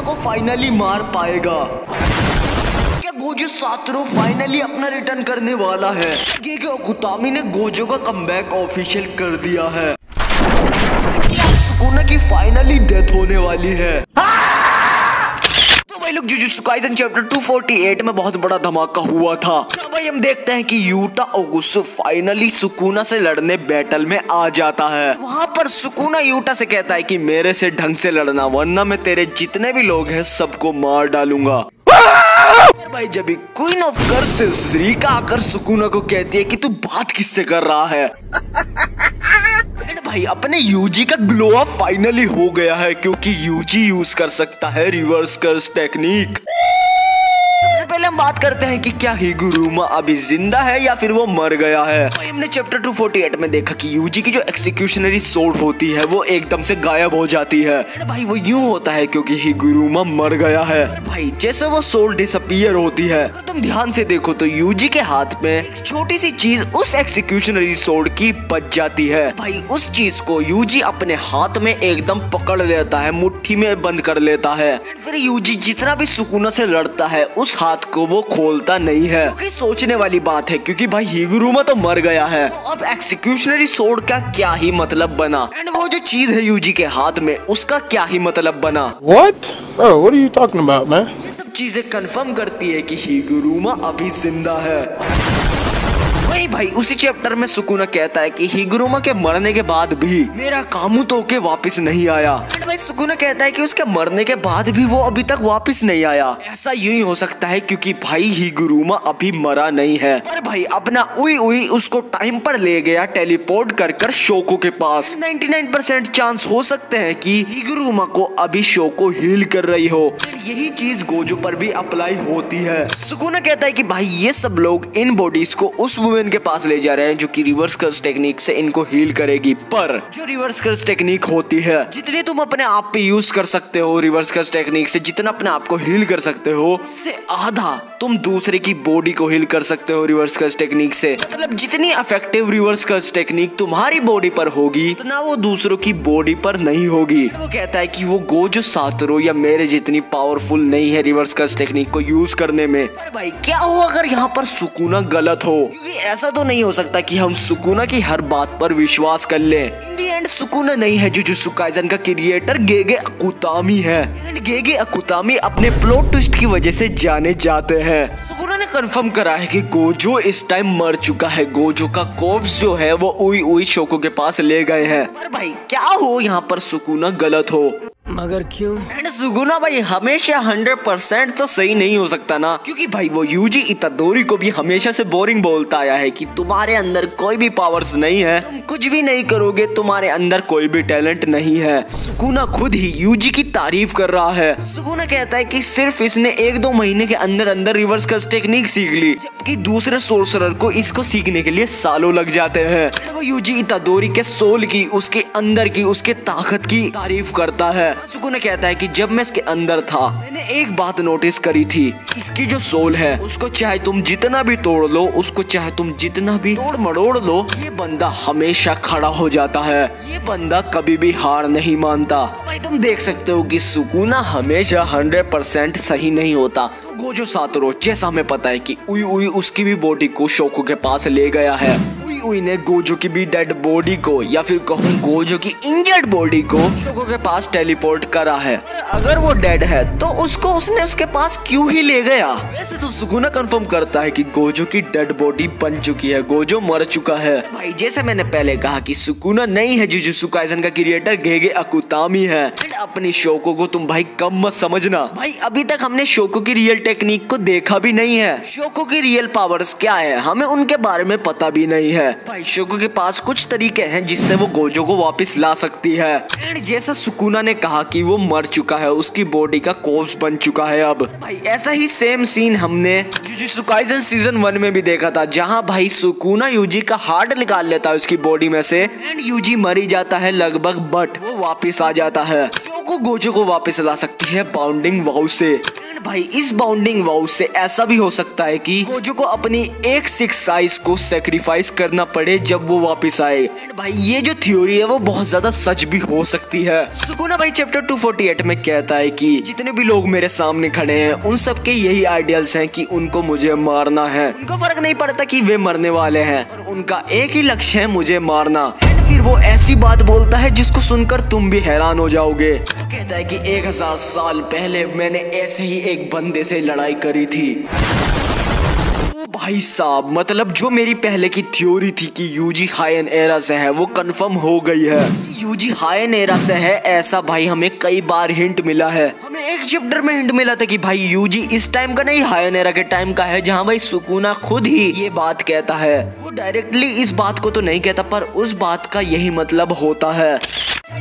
Sukuna को finally मार पाएगा? क्या गोजो सातोरू फाइनली अपना रिटर्न करने वाला है? गेगे ओकुतामी ने गोजो का कमबैक ऑफिशियल कर दिया है। सुकुना की फाइनली डेथ होने वाली है। तो भाई लोग जुजुत्सु काइसेन चैप्टर 248 में बहुत बड़ा धमाका हुआ था। भाई हम देखते हैं कि यूटा ओगुत्सु फाइनली सुकुना से लड़ने बैटल में आ जाता है। वहाँ पर सुकुना यूटा से कहता है कि मेरे से ढंग से लड़ना, वरना मैं तेरे जितने भी लोग हैं सबको मार डालूंगा। भाई जब क्वीन ऑफ कर्सेस रिका आकर सुकुना को कहती है कि तू बात किससे कर रहा है? भाई अपने यूजी का ग्लो अप फाइनली हो गया है, क्योंकि यूजी यूज कर सकता है रिवर्स कर्स टेक्निक। सबसे पहले हम बात करते हैं कि क्या हिगुरुमा अभी जिंदा है या फिर वो मर गया है। भाई हमने चैप्टर 248 में देखा कि यूजी की जो एक्सिक्यूशनरी सोर्ड होती है वो एकदम से गायब हो जाती है। भाई वो यूं होता है क्योंकि हिगुरुमा मर गया है। भाई जैसे वो सोल डिसअपीयर होती है, अगर तुम ध्यान से देखो तो यूजी के हाथ में एक छोटी सी चीज उस एक्सिक्यूशनरी सोर्ड की बच जाती है। भाई उस चीज को यूजी अपने हाथ में एकदम पकड़ लेता है, मुट्ठी में बंद कर लेता है। फिर यूजी जितना भी सुकुना से लड़ता है उस हाथ को वो खोलता नहीं है, क्योंकि सोचने वाली बात है, क्योंकि भाई हिगुरुमा तो मर गया है। तो अब एक्सिक्यूशनरी सोर्ड का क्या ही मतलब बना, एंड वो जो चीज है यूजी के हाथ में उसका क्या ही मतलब बना। What? Oh, what are you talking about, man? ये सब चीजें कंफर्म करती है कि हिगुरुमा अभी जिंदा है। वही भाई उसी चैप्टर में सुकुना कहता है कि हिगुरुमा के मरने के बाद भी मेरा कामुतो के वापस नहीं आया। भाई सुकुना कहता है कि उसके मरने के बाद भी वो अभी तक वापस नहीं आया। ऐसा यूं ही हो सकता है क्योंकि भाई हिगुरुमा अभी मरा नहीं है, पर भाई अपना उई उई उसको टाइम पर ले गया टेलीपोर्ट कर कर शोको के पास। 99% चांस हो सकते हैं कि हिगुरुमा को अभी शोको हील कर रही हो। यही चीज गोजो पर भी अप्लाई होती है। सुकुना कहता है कि भाई ये सब लोग इन बॉडीज को उस वुमेन के पास ले जा रहे हैं जो कि रिवर्स कर्स टेक्निक से इनको हील करेगी, पर जो रिवर्स कर्स टेक्निक होती है जितनी तुम अपने आप पे यूज कर सकते हो रिवर्स कर्स टेक्निक से, जितना अपने आप को हील कर सकते हो उससे आधा तुम दूसरे की बॉडी को हील कर सकते हो रिवर्स कर्स टेक्निक से। मतलब जितनी इफेक्टिव रिवर्स कर्स टेक्निक तुम्हारी बॉडी पर होगी उतना वो दूसरों की बॉडी पर नहीं होगी। वो कहता है कि वो गोजो सातोरू या मेरे जितनी पावरफुल नहीं है रिवर्स कर्स टेक्निक को यूज करने में। पर भाई क्या हो अगर यहाँ पर सुकुना गलत हो, क्योंकि ऐसा तो नहीं हो सकता कि हम सुकुना की हर बात पर विश्वास कर लें। इन दी एंड सुकुना नहीं है जुजुत्सु काइसेन का क्रिएटर गेगे अकुतामी है, एंड गेगे अकुतामी अपने प्लॉट ट्विस्ट की वजह से जाने जाते हैं। सुकुना ने कंफर्म करा है कि गोजो इस टाइम मर चुका है। गोजो का कॉर्प्स जो है वो उई उई शोको के पास ले गए हैं। पर भाई क्या हो यहाँ पर सुकुना गलत हो, मगर क्यों? एंड सुकुना भाई हमेशा 100% तो सही नहीं हो सकता ना, क्योंकि भाई वो यूजी इतादोरी को भी हमेशा से बोरिंग बोलता आया है कि तुम्हारे अंदर कोई भी पावर्स नहीं है, तुम कुछ भी नहीं करोगे, तुम्हारे अंदर कोई भी टैलेंट नहीं है। सुकुना खुद ही यूजी की तारीफ कर रहा है। सुकुना कहता है कि सिर्फ इसने 1-2 महीने के अंदर अंदर रिवर्स कर्स टेक्निक सीख ली, जबकि दूसरे सोर्सरर को इसको सीखने के लिए सालों लग जाते हैं। वो यूजी इतादोरी के सोल की, उसके अंदर की, उसके ताकत की तारीफ करता है। सुकुना कहता है कि जब मैं इसके अंदर था मैंने एक बात नोटिस करी थी, इसकी जो सोल है उसको चाहे तुम जितना भी तोड़ लो, उसको चाहे तुम जितना भी तोड़ मरोड़ लो, ये बंदा हमेशा खड़ा हो जाता है। ये बंदा कभी भी हार नहीं मानता। तो भाई तुम देख सकते हो कि सुकुना हमेशा 100% सही नहीं होता। गोजो सातोरू जैसा हमें पता है कि उई उई उसकी भी बॉडी को शोको के पास ले गया है। उई ने गोजो की भी डेड बॉडी को, या फिर कहूँ गोजो की इंजर्ड बॉडी को शोको के पास टेलीपोर्ट करा है। अगर वो डेड है तो उसको उसने उसके पास क्यों ही ले गया? वैसे तो सुकुना कंफर्म करता है कि गोजो की डेड बॉडी बन चुकी है, गोजो मर चुका है। भाई जैसे मैंने पहले कहा कि सुकुना नहीं है जुजुत्सु काइसेन का क्रिएटर गेगे अकुतामी है। अपनी शोको को तुम भाई कम मत समझना। भाई अभी तक हमने शोको की रियल टेक्निक को देखा भी नहीं है। शोको की रियल पावर्स क्या है हमें उनके बारे में पता भी नहीं है। भाई शोको के पास कुछ तरीके हैं जिससे वो गोजो को वापस ला सकती है। एंड जैसा सुकुना ने कहा कि वो मर चुका है, उसकी बॉडी का कॉर्प्स बन चुका है अब। भाई ऐसा ही सेम सीन हमने जुजुत्सु काइसेन सीजन 1 में भी देखा था, जहाँ भाई सुकुना यूजी का हार्ट निकाल लेता है उसकी बॉडी में से, एंड यूजी मरी जाता है लगभग, बट वो वापस आ जाता है। शोको गोजो को वापस ला सकती है बाउंडिंग वाउ से। भाई इस बाउंडिंग वाउ से ऐसा भी हो सकता है कि गोजो को अपनी एक 6 साइज को सेक्रीफाइस करना पड़े जब वो वापस आए। भाई ये जो थ्योरी है वो बहुत ज्यादा सच भी हो सकती है। सुकुना भाई चैप्टर 248 में कहता है कि जितने भी लोग मेरे सामने खड़े हैं उन सबके यही आइडियल्स हैं कि उनको मुझे मारना है। उनको फर्क नहीं पड़ता कि वे मरने वाले हैं, उनका एक ही लक्ष्य है, मुझे मारना। फिर वो ऐसी बात बोलता है जिसको सुनकर तुम भी हैरान हो जाओगे। वो कहता है कि 1000 साल पहले मैंने ऐसे ही एक बंदे से लड़ाई करी थी। भाई साहब, मतलब जो मेरी पहले की थ्योरी थी कि यूजी हायन एरा से है वो कंफर्म हो गई है। यूजी हायन एरा से है ऐसा भाई हमें कई बार हिंट मिला है। हमें एक चैप्टर में हिंट मिला था कि भाई यूजी इस टाइम का नहीं, हायन एरा के टाइम का है, जहां भाई सुकुना खुद ही ये बात कहता है। वो डायरेक्टली इस बात को तो नहीं कहता पर उस बात का यही मतलब होता है।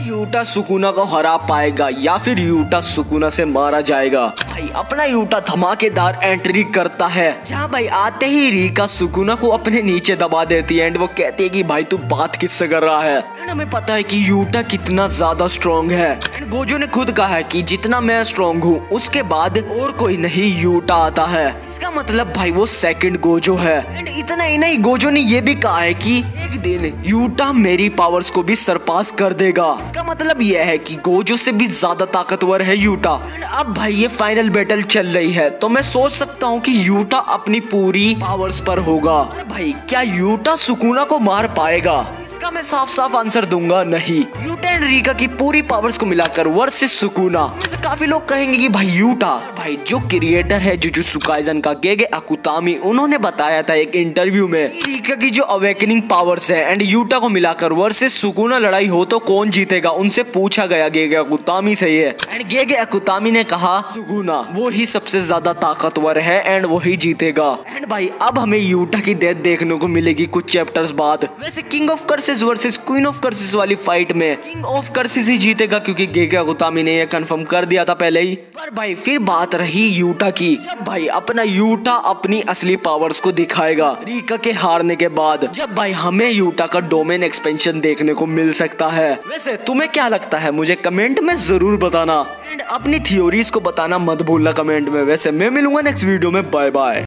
यूटा सुकुना को हरा पाएगा या फिर यूटा सुकुना से मारा जाएगा। भाई अपना यूटा धमाकेदार एंट्री करता है, जहाँ भाई आते ही रीका सुकुना को अपने नीचे दबा देती है एंड वो कहती है कि भाई तू बात किससे कर रहा है। हमें पता है कि यूटा कितना ज्यादा स्ट्रॉन्ग है। गोजो ने खुद कहा है कि जितना मैं स्ट्रॉन्ग हूँ उसके बाद और कोई नहीं यूटा आता है। इसका मतलब भाई वो सेकंड गोजो है। एंड इतना ही नहीं, गोजो ने ये भी कहा है कि एक दिन यूटा मेरी पावर्स को भी सरपास कर देगा। इसका मतलब यह है कि गोजो से भी ज्यादा ताकतवर है यूटा। अब भाई ये फाइनल बैटल चल रही है तो मैं सोच सकता हूँ कि यूटा अपनी पूरी पावर्स पर होगा। भाई क्या यूटा सुकुना को मार पाएगा? इसका मैं साफ साफ आंसर दूंगा नहीं। यूटा एंड रीका की पूरी पावर्स को मिलाकर वर्सेस सुकुना। काफी लोग कहेंगे कि भाई यूटा, भाई जो क्रिएटर है जुजुत्सु काइसेन का गेगे अकुतामी, उन्होंने बताया था एक इंटरव्यू में रीका की जो अवेकनिंग पावर्स है एंड यूटा को मिलाकर वर्सेस सुकुना लड़ाई हो तो कौन जीतेगा, उनसे पूछा गया गेगे अकुतामी से ये। एंड गेगे अकुतामी ने कहा सुकुना वो ही सबसे ज्यादा ताकतवर है एंड वही जीतेगा। एंड भाई अब हमें यूटा की डेथ देखने को मिलेगी कुछ चैप्टर्स बाद। वैसे king of curses versus queen of curses वाली फाइट में किंग ऑफ कर्सेस ही जीतेगा क्योंकि गेगे अकुतामी ने यह कंफर्म कर दिया था पहले ही। पर भाई फिर बात रही यूटा की, जब भाई अपना यूटा अपनी असली पावर्स को दिखाएगा रीका के हारने के बाद, जब भाई हमें यूटा का डोमेन एक्सपेंशन देखने को मिल सकता है। वैसे तुम्हें क्या लगता है मुझे कमेंट में जरूर बताना एंड अपनी थ्योरीज को बताना मत भूलना कमेंट में। वैसे मैं मिलूंगा नेक्स्ट वीडियो में, बाय बाय।